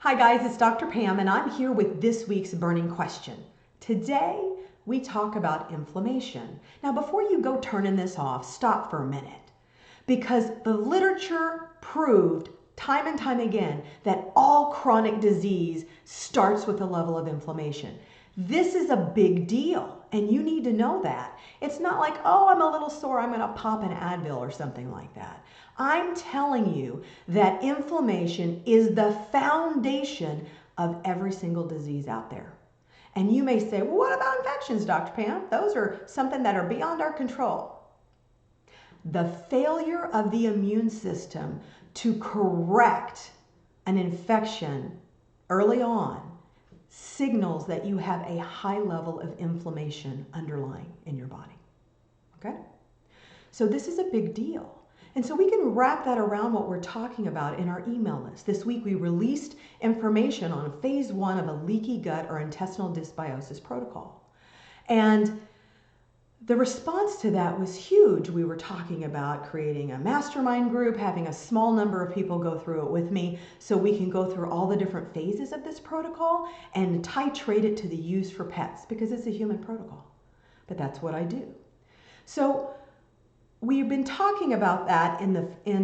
Hi guys, it's Dr. Pam and I'm here with this week's burning question. Today we talk about inflammation. Now before you go turning this off, stop for a minute because the literature proved time and time again that all chronic disease starts with a level of inflammation. This is a big deal and you need to know that. It's not like, oh, I'm a little sore, I'm going to pop an Advil or something like that. I'm telling you that inflammation is the foundation of every single disease out there. And you may say, well, what about infections, Dr. Pam? Those are something that are beyond our control. The failure of the immune system to correct an infection early on signals that you have a high level of inflammation underlying in your body. Okay? So this is a big deal. And so we can wrap that around what we're talking about in our email list. This week we released information on phase 1 of a leaky gut or intestinal dysbiosis protocol. And the response to that was huge. We were talking about creating a mastermind group, having a small number of people go through it with me so we can go through all the different phases of this protocol and titrate it to the use for pets because it's a human protocol. But that's what I do. So we've been talking about that in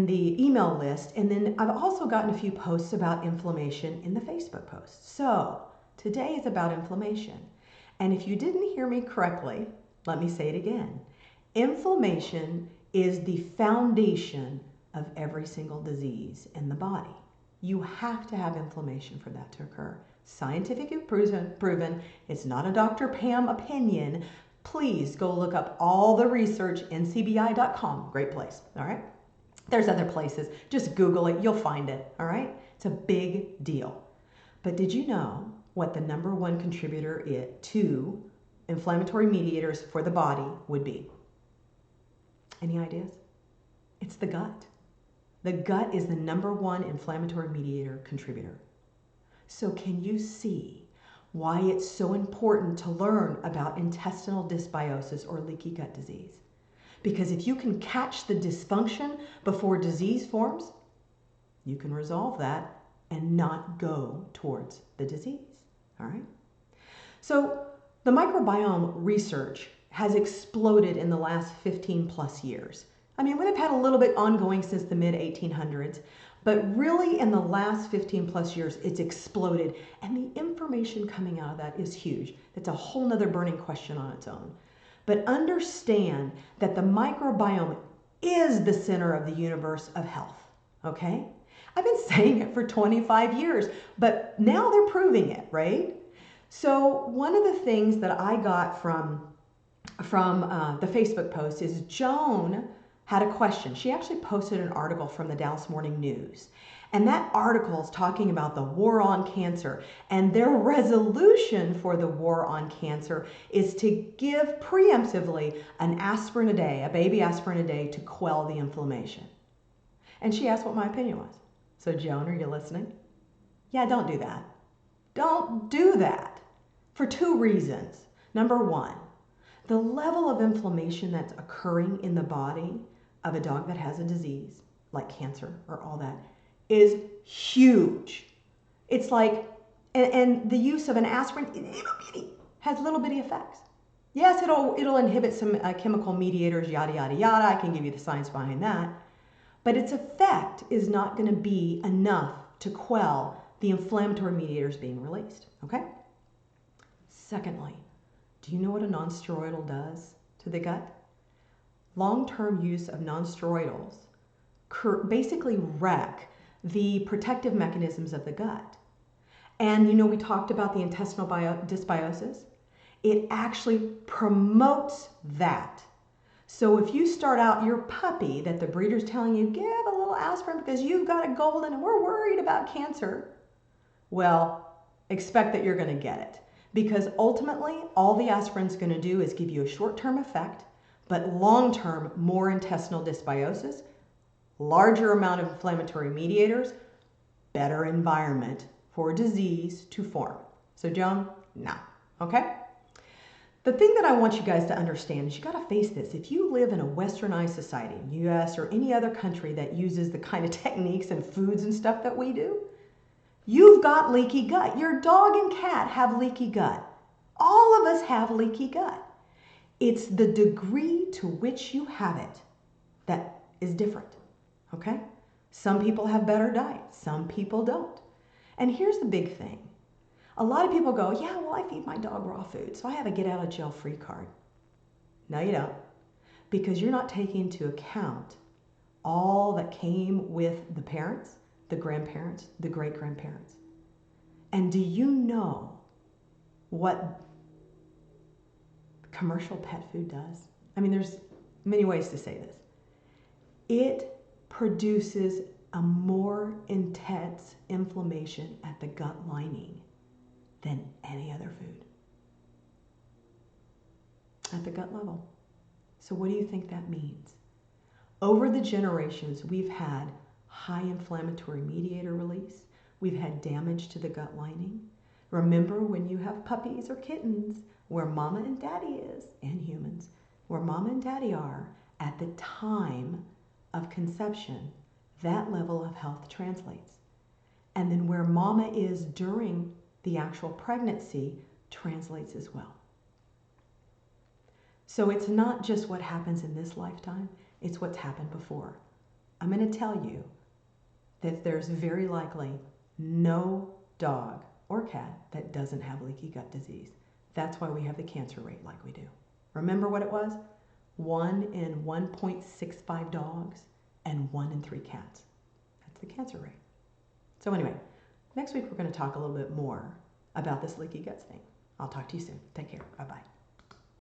the email list, and then I've also gotten a few posts about inflammation in the Facebook posts. So today is about inflammation. And if you didn't hear me correctly, let me say it again. Inflammation is the foundation of every single disease in the body. You have to have inflammation for that to occur. Scientifically proven. It's not a Dr. Pam opinion. Please go look up all the research, ncbi.com, great place, all right? There's other places, just Google it, you'll find it, all right? It's a big deal. But did you know what the #1 contributor to inflammatory mediators for the body would be? Any ideas? It's the gut. The gut is the #1 inflammatory mediator contributor. So can you see why it's so important to learn about intestinal dysbiosis or leaky gut disease? Because if you can catch the dysfunction before disease forms, you can resolve that and not go towards the disease, all right? So the microbiome research has exploded in the last 15 plus years. I mean, we've had a little bit ongoing since the mid-1800s, but really in the last 15 plus years, it's exploded. And the information coming out of that is huge. It's a whole nother burning question on its own. But understand that the microbiome is the center of the universe of health, okay? I've been saying it for 25 years, but now they're proving it, right? So one of the things that I got from the Facebook post is Joan had a question. She actually posted an article from the Dallas Morning News. And that article is talking about the war on cancer. And their resolution for the war on cancer is to give preemptively an aspirin a day, a baby aspirin a day, to quell the inflammation. And she asked what my opinion was. So Joan, are you listening? Yeah, don't do that. Don't do that for 2 reasons. #1, the level of inflammation that's occurring in the body of a dog that has a disease, like cancer or all that, is huge. It's like, and the use of an aspirin has little bitty effects. Yes, it'll inhibit some chemical mediators, yada, yada, yada. I can give you the science behind that. But its effect is not going to be enough to quell the inflammatory mediators being released, okay? Secondly, do you know what a nonsteroidal does to the gut? Long-term use of nonsteroidals basically wreck the protective mechanisms of the gut. And you know, we talked about the intestinal dysbiosis. It actually promotes that. So if you start out your puppy that the breeder's telling you, give a little aspirin because you've got a golden and we're worried about cancer, well, expect that you're going to get it. Because ultimately, all the aspirin's going to do is give you a short-term effect, but long-term, more intestinal dysbiosis, larger amount of inflammatory mediators, better environment for disease to form. So Joan, no, okay? The thing that I want you guys to understand is you got to face this. If you live in a westernized society, US or any other country that uses the kind of techniques and foods and stuff that we do, You've got leaky gut. Your dog and cat have leaky gut. All of us have leaky gut. It's the degree to which you have it that is different, okay? Some people have better diets, some people don't. And here's the big thing. A lot of people go, yeah, well, I feed my dog raw food, so I have a get out of jail free card. No, you don't, because you're not taking into account all that came with the parents, the grandparents, the great-grandparents. And do you know what commercial pet food does? I mean, there's many ways to say this. It produces a more intense inflammation at the gut lining than any other food. At the gut level. So what do you think that means? Over the generations, we've had high inflammatory mediator release. We've had damage to the gut lining. Remember when you have puppies or kittens, where mama and daddy is, and humans, where mama and daddy are at the time of conception, that level of health translates. And then where mama is during the actual pregnancy translates as well. So it's not just what happens in this lifetime, it's what's happened before. I'm going to tell you that there's very likely no dog or cat that doesn't have leaky gut disease. That's why we have the cancer rate like we do. Remember what it was? 1 in 1.65 dogs and 1 in 3 cats. That's the cancer rate. So anyway, next week we're going to talk a little bit more about this leaky gut thing. I'll talk to you soon. Take care. Bye-bye.